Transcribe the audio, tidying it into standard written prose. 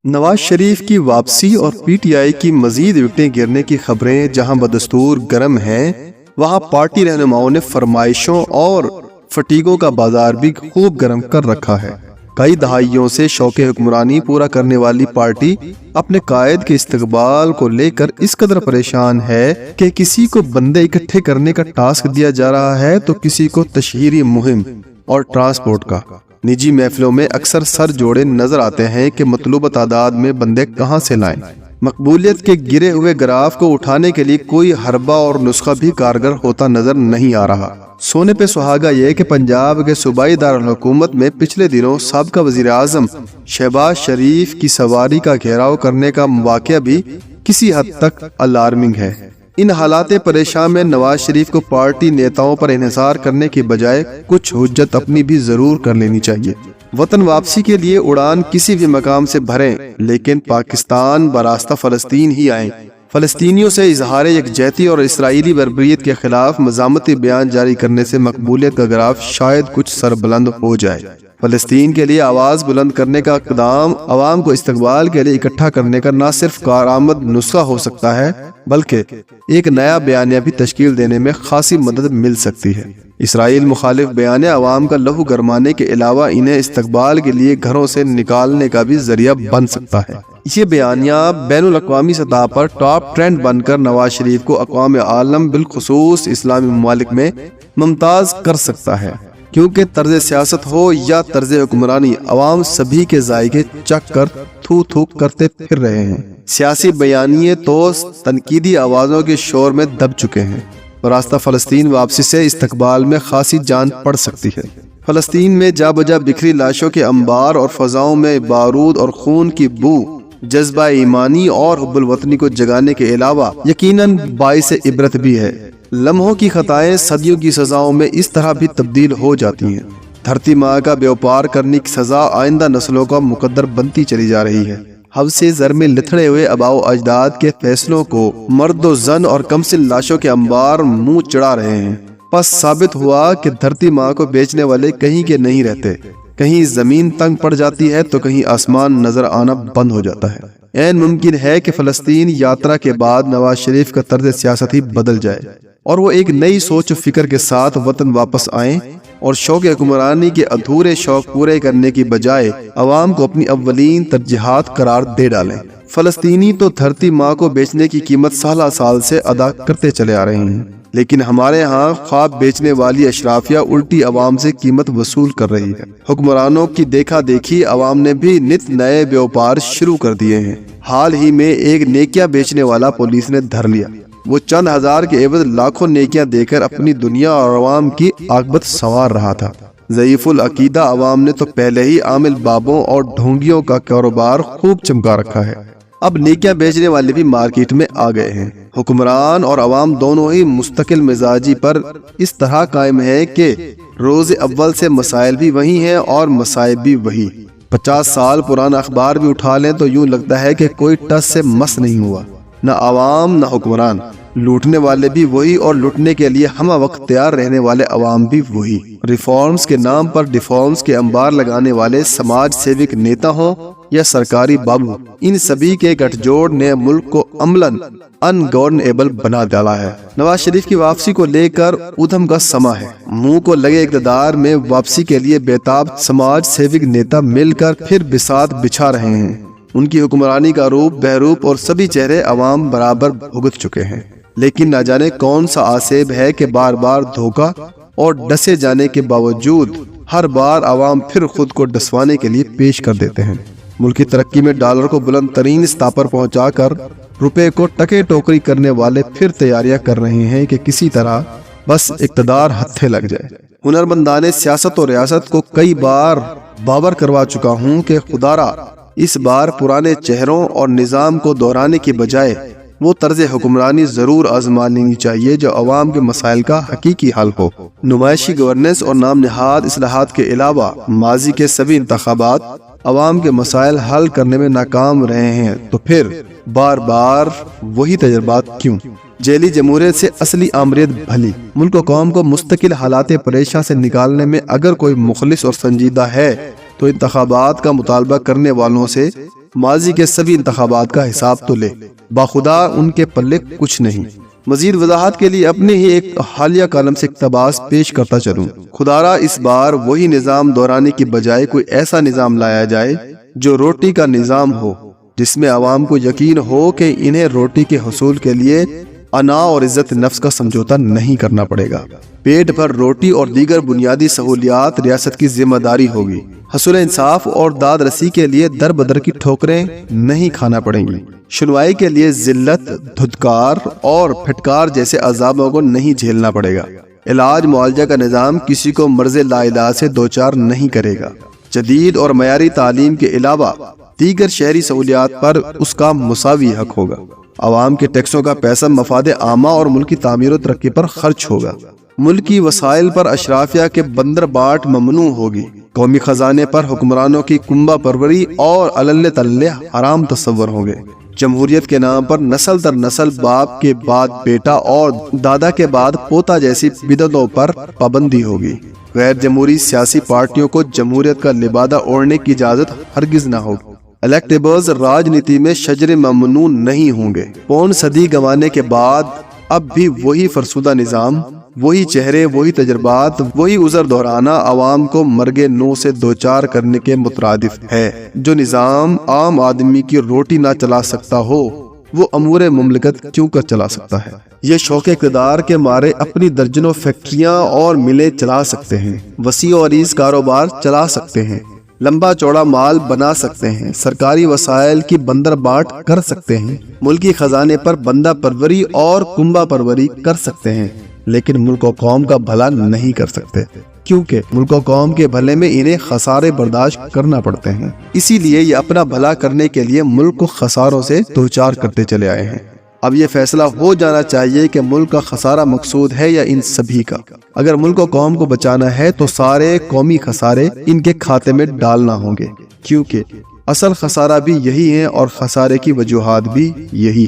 نواز شریف کی واپسی اور پی ٹی آئی کی مزید وکٹیں گرنے کی خبریں جہاں بدستور گرم ہیں، وہاں پارٹی رہنماؤں نے فرمائشوں اور فٹیگوں کا بازار بھی خوب گرم کر رکھا ہے۔ کئی دہائیوں سے شوق حکمرانی پورا کرنے والی پارٹی اپنے قائد کے استقبال کو لے کر اس قدر پریشان ہے کہ کسی کو بندے اکٹھے کرنے کا ٹاسک دیا جا رہا ہے تو کسی کو تشہیری مہم اور ٹرانسپورٹ کا۔ نجی محفلوں میں اکثر سر جوڑے نظر آتے ہیں کہ مطلوبہ تعداد میں بندے کہاں سے لائیں۔ مقبولیت کے گرے ہوئے گراف کو اٹھانے کے لیے کوئی حربہ اور نسخہ بھی کارگر ہوتا نظر نہیں آ رہا۔ سونے پہ سہاگا یہ کہ پنجاب کے صوبائی دارالحکومت میں پچھلے دنوں سابقہ وزیر اعظم شہباز شریف کی سواری کا گھیراؤ کرنے کا واقعہ بھی کسی حد تک الارمنگ ہے۔ ان حالات پریشان میں نواز شریف کو پارٹی نیتاؤں پر انحصار کرنے کے بجائے کچھ حجت اپنی بھی ضرور کر لینی چاہیے۔ وطن واپسی کے لیے اڑان کسی بھی مقام سے بھریں، لیکن پاکستان براستہ فلسطین ہی آئیں۔ فلسطینیوں سے اظہار یکجہتی اور اسرائیلی بربریت کے خلاف مزاحمتی بیان جاری کرنے سے مقبولیت کا گراف شاید کچھ سربلند ہو جائے۔ فلسطین کے لیے آواز بلند کرنے کا اقدام عوام کو استقبال کے لیے اکٹھا کرنے کا نہ صرف کارآمد نسخہ ہو سکتا ہے بلکہ ایک نیا بیانیہ بھی تشکیل دینے میں خاصی مدد مل سکتی ہے۔ اسرائیل مخالف بیانیہ عوام کا لہو گرمانے کے علاوہ انہیں استقبال کے لیے گھروں سے نکالنے کا بھی ذریعہ بن سکتا ہے۔ یہ بیانیہ بین الاقوامی سطح پر ٹاپ ٹرینڈ بن کر نواز شریف کو اقوام عالم بالخصوص اسلامی ممالک میں ممتاز کر سکتا ہے، کیونکہ طرز سیاست ہو یا طرز حکمرانی، عوام سبھی کے ذائقے چکھ کر تھو تھو کرتے پھر رہے ہیں۔ سیاسی بیانیے تو تنقیدی آوازوں کے شور میں دب چکے ہیں۔ راستہ فلسطین واپسی سے استقبال میں خاصی جان پڑ سکتی ہے۔ فلسطین میں جا بجا بکھری لاشوں کے انبار اور فضاؤں میں بارود اور خون کی بو جذبہ ایمانی اور حب الوطنی کو جگانے کے علاوہ یقیناً باعث عبرت بھی ہے۔ لمحوں کی خطائیں صدیوں کی سزاؤں میں اس طرح بھی تبدیل ہو جاتی ہیں۔ دھرتی ماں کا بیوپار کرنے کی سزا آئندہ نسلوں کا مقدر بنتی چلی جا رہی ہے۔ حوث زر میں لتھڑے ہوئے آباء و اجداد کے فیصلوں کو مرد و زن اور کمسن لاشوں کے انبار منہ چڑھا رہے ہیں۔ پس ثابت ہوا کہ دھرتی ماں کو بیچنے والے کہیں کے نہیں رہتے۔ کہیں زمین تنگ پڑ جاتی ہے تو کہیں آسمان نظر آنا بند ہو جاتا ہے۔ عین ممکن ہے کہ فلسطین یاترا کے بعد نواز شریف کا طرز سیاست ہی بدل جائے اور وہ ایک نئی سوچ و فکر کے ساتھ وطن واپس آئیں اور شوق حکمرانی کے ادھورے شوق پورے کرنے کی بجائے عوام کو اپنی اولین ترجیحات قرار دے ڈالیں۔ فلسطینی تو دھرتی ماں کو بیچنے کی قیمت سالہ سال سے ادا کرتے چلے آ رہے ہیں، لیکن ہمارے ہاں خواب بیچنے والی اشرافیہ الٹی عوام سے قیمت وصول کر رہی ہے۔ حکمرانوں کی دیکھا دیکھی عوام نے بھی نت نئے بیوپار شروع کر دیے ہیں۔ حال ہی میں ایک نیکیاں بیچنے والا پولیس نے دھر لیا۔ وہ چند ہزار کے عوض لاکھوں نیکیاں دے کر اپنی دنیا اور عوام کی عاقبت سنوار رہا تھا۔ ضعیف العقیدہ عوام نے تو پہلے ہی عامل بابوں اور ڈھونگیوں کا کاروبار خوب چمکا رکھا ہے۔ اب نیکیاں بیچنے والے بھی مارکیٹ میں آ گئے ہیں۔ حکمران اور عوام دونوں ہی مستقل مزاجی پر اس طرح قائم ہے کہ روز اول سے مسائل بھی وہی ہیں اور مصائب بھی وہی۔ 50 سال پرانا اخبار بھی اٹھا لیں تو یوں لگتا ہے کہ کوئی ٹس سے مس نہیں ہوا۔ نہ عوام نہ حکمران، لوٹنے والے بھی وہی اور لوٹنے کے لیے ہمہ وقت تیار رہنے والے عوام بھی وہی۔ ریفارمز کے نام پر ڈیفارمز کے انبار لگانے والے سماج سیوک نیتا ہوں یا سرکاری بابو، ان سبھی کے گٹھ جوڑ نے ملک کو عملاً ان گورنیبل بنا ڈالا ہے۔ نواز شریف کی واپسی کو لے کر ادھم کا سما ہے۔ منہ کو لگے اقتدار میں واپسی کے لیے بیتاب سماج سیوک نیتا مل کر پھر بساط بچھا رہے ہیں۔ ان کی حکمرانی کا روپ بہروپ اور سبھی چہرے عوام برابر بھگت چکے ہیں، لیکن نہ جانے کون سا آسیب ہے کہ بار بار دھوکہ اور ڈسے جانے کے باوجود ہر بار عوام پھر خود کو ڈسوانے کے لیے پیش کر دیتے ہیں۔ ملکی ترقی میں ڈالر کو بلند ترین سطح پر پہنچا کر روپے کو ٹکے ٹوکری کرنے والے پھر تیاریاں کر رہے ہیں کہ کسی طرح بس اقتدار ہتھے لگ جائے۔ ہنرمندان سیاست اور ریاست کو کئی بار باور کروا چکا ہوں کہ خدارا اس بار پرانے چہروں اور نظام کو دہرانے کی بجائے وہ طرز حکمرانی ضرور آزما لینی چاہیے جو عوام کے مسائل کا حقیقی حل ہو۔ نمائشی گورننس اور نام نہاد اصلاحات کے علاوہ ماضی کے سبھی انتخابات عوام کے مسائل حل کرنے میں ناکام رہے ہیں، تو پھر بار بار وہی تجربات کیوں؟ جیلی جمہوریت سے اصلی آمریت بھلی۔ ملک و قوم کو مستقل حالات پریشاں سے نکالنے میں اگر کوئی مخلص اور سنجیدہ ہے تو انتخابات کا مطالبہ کرنے والوں سے ماضی کے سبھی انتخابات کا حساب تو لے، باخدا ان کے پلے کچھ نہیں۔ مزید وضاحت کے لیے اپنے ہی ایک حالیہ کالم سے اقتباس پیش کرتا چلوں۔ خدارا اس بار وہی نظام دہرانے کی بجائے کوئی ایسا نظام لایا جائے جو روٹی کا نظام ہو، جس میں عوام کو یقین ہو کہ انہیں روٹی کے حصول کے لیے انا اور عزت نفس کا سمجھوتا نہیں کرنا پڑے گا۔ پیٹ بھر روٹی اور دیگر بنیادی سہولیات ریاست کی ذمہ داری ہوگی۔ حصول انصاف اور داد رسی کے لیے در بدر کی ٹھوکریں نہیں کھانا پڑیں گی۔ سنوائی کے لیے ذلت، دھتکار اور پھٹکار جیسے عذابوں کو نہیں جھیلنا پڑے گا۔ علاج معالجہ کا نظام کسی کو مرض لا علاج سے دوچار نہیں کرے گا۔ جدید اور معیاری تعلیم کے علاوہ دیگر شہری سہولیات پر اس کا مساوی حق ہوگا۔ عوام کے ٹیکسوں کا پیسہ مفاد عامہ اور ملکی تعمیر و ترقی پر خرچ ہوگا۔ ملکی وسائل پر اشرافیہ کے بندر بانٹ ممنوع ہوگی۔ قومی خزانے پر حکمرانوں کی کنبہ پروری اور علل تلے حرام تصور ہوں گے۔ جمہوریت کے نام پر نسل در نسل باپ کے بعد بیٹا اور دادا کے بعد پوتا جیسی بدعتوں پر پابندی ہوگی۔ غیر جمہوری سیاسی پارٹیوں کو جمہوریت کا لبادہ اوڑھنے کی اجازت ہرگز نہ ہوگی۔ الیکٹیبلز راجنیتی میں شجر ممنوع نہیں ہوں گے۔ پون صدی گنوانے کے بعد اب بھی وہی فرسودہ نظام، وہی چہرے، وہی تجربات، وہی عذر دہرانا عوام کو مرگ نو سے دوچار کرنے کے مترادف ہے۔ جو نظام عام آدمی کی روٹی نہ چلا سکتا ہو وہ امور مملکت کیوں کر چلا سکتا ہے؟ یہ شوق اقتدار کے مارے اپنی درجنوں فیکٹریاں اور ملیں چلا سکتے ہیں، وسیع و عریض کاروبار چلا سکتے ہیں، لمبا چوڑا مال بنا سکتے ہیں، سرکاری وسائل کی بندر بانٹ کر سکتے ہیں، ملکی خزانے پر بندہ پروری اور کنبہ پروری کر سکتے ہیں، لیکن ملک و قوم کا بھلا نہیں کر سکتے، کیونکہ ملک و قوم کے بھلے میں انہیں خسارے برداشت کرنا پڑتے ہیں۔ اسی لیے یہ اپنا بھلا کرنے کے لیے ملک کو خساروں سے دوچار کرتے چلے آئے ہیں۔ اب یہ فیصلہ ہو جانا چاہیے کہ ملک کا خسارہ مقصود ہے یا ان سبھی کا۔ اگر ملک و قوم کو بچانا ہے تو سارے قومی خسارے ان کے کھاتے میں ڈالنا ہوں گے، کیونکہ اصل خسارہ بھی یہی ہے اور خسارے کی وجوہات بھی یہی